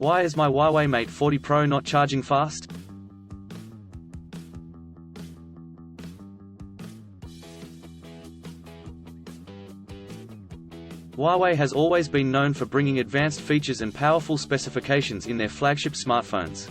Why is my Huawei Mate 40 Pro not charging fast? Huawei has always been known for bringing advanced features and powerful specifications in their flagship smartphones.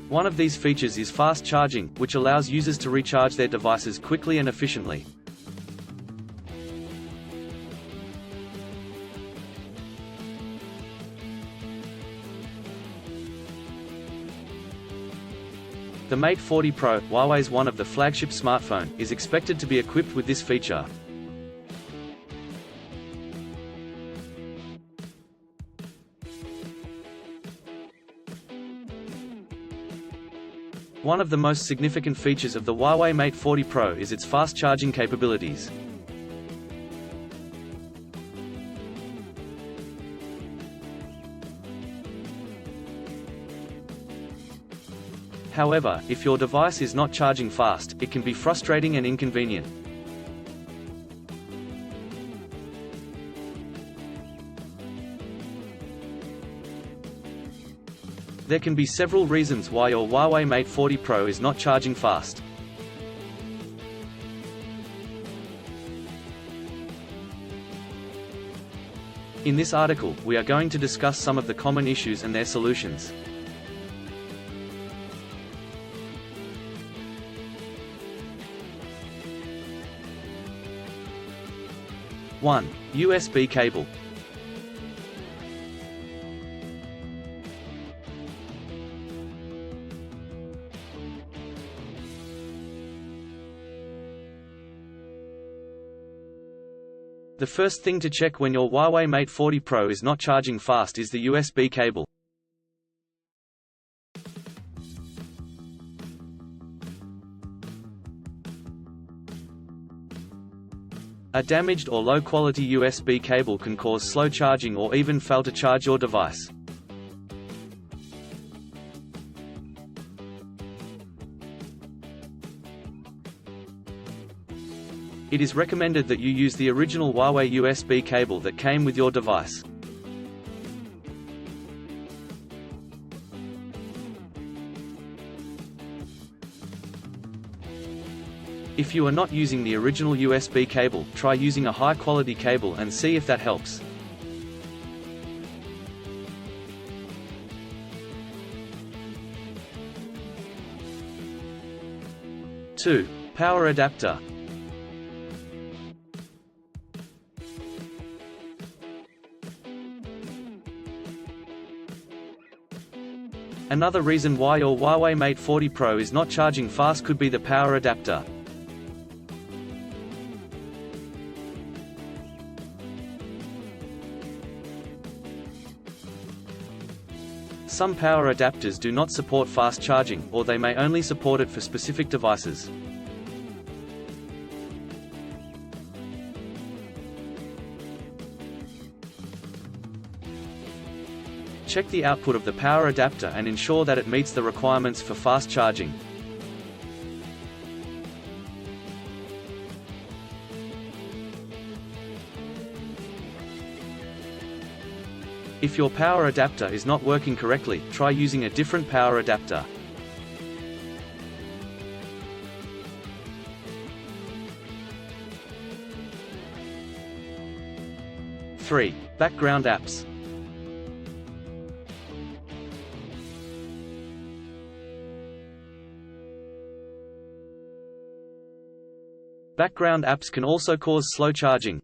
One of these features is fast charging, which allows users to recharge their devices quickly and efficiently. The Mate 40 Pro, Huawei's one of the flagship smartphone, is expected to be equipped with this feature. One of the most significant features of the Huawei Mate 40 Pro is its fast charging capabilities. However, if your device is not charging fast, it can be frustrating and inconvenient. There can be several reasons why your Huawei Mate 40 Pro is not charging fast. In this article, we are going to discuss some of the common issues and their solutions. One, USB cable. The first thing to check when your Huawei Mate 40 Pro is not charging fast is the USB cable. A damaged or low-quality USB cable can cause slow charging or even fail to charge your device. It is recommended that you use the original Huawei USB cable that came with your device. If you are not using the original USB cable, try using a high-quality cable and see if that helps. Two, power adapter. Another reason why your Huawei Mate 40 Pro is not charging fast could be the power adapter. Some power adapters do not support fast charging, or they may only support it for specific devices. Check the output of the power adapter and ensure that it meets the requirements for fast charging. If your power adapter is not working correctly, try using a different power adapter. Three, background apps. Background apps can also cause slow charging.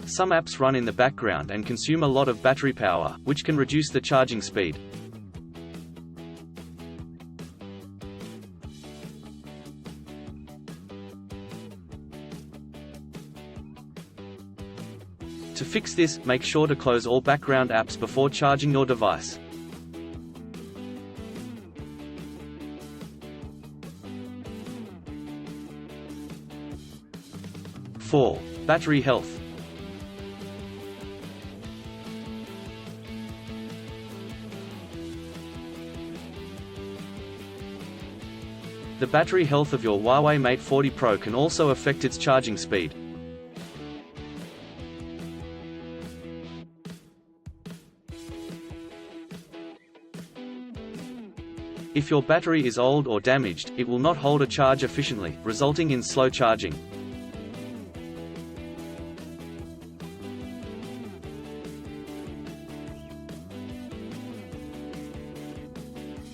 Some apps run in the background and consume a lot of battery power, which can reduce the charging speed. To fix this, make sure to close all background apps before charging your device. Four, battery health. The battery health of your Huawei Mate 40 Pro can also affect its charging speed. If your battery is old or damaged, it will not hold a charge efficiently, resulting in slow charging.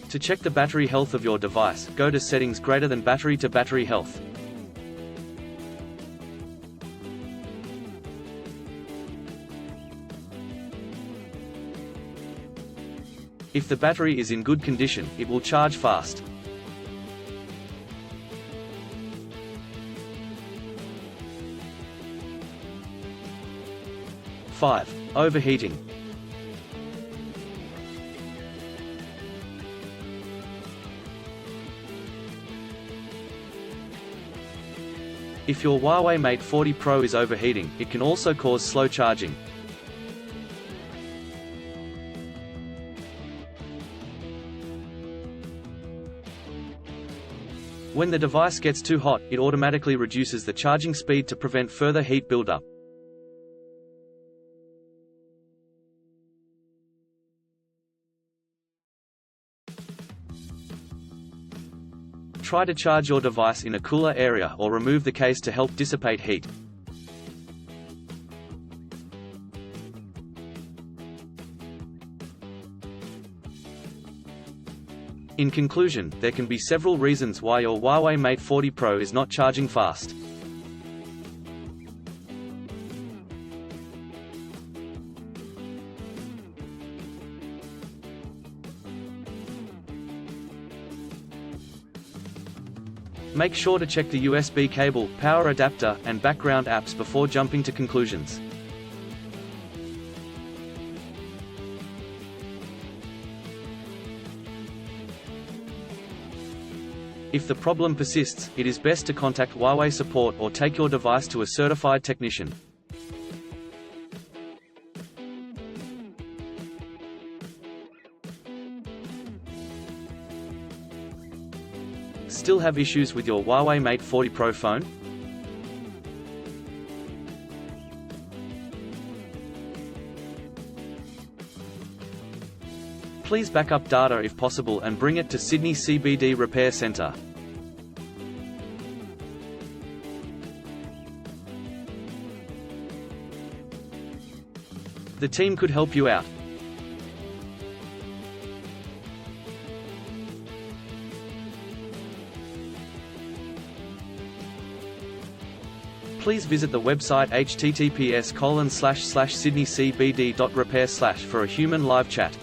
To check the battery health of your device, go to Settings greater than Battery to Battery Health. If the battery is in good condition, it will charge fast. Overheating. If your Huawei Mate 40 Pro is overheating, it can also cause slow charging. When the device gets too hot, it automatically reduces the charging speed to prevent further heat buildup. Try to charge your device in a cooler area or remove the case to help dissipate heat. In conclusion, there can be several reasons why your Huawei Mate 40 Pro is not charging fast. Make sure to check the USB cable, power adapter, and background apps before jumping to conclusions. If the problem persists, it is best to contact Huawei support or take your device to a certified technician. Still have issues with your Huawei Mate 40 Pro phone? Please back up data if possible and bring it to Sydney CBD Repair Centre. The team could help you out. Please visit the website https://sydneycbd.repair/ for a human live chat.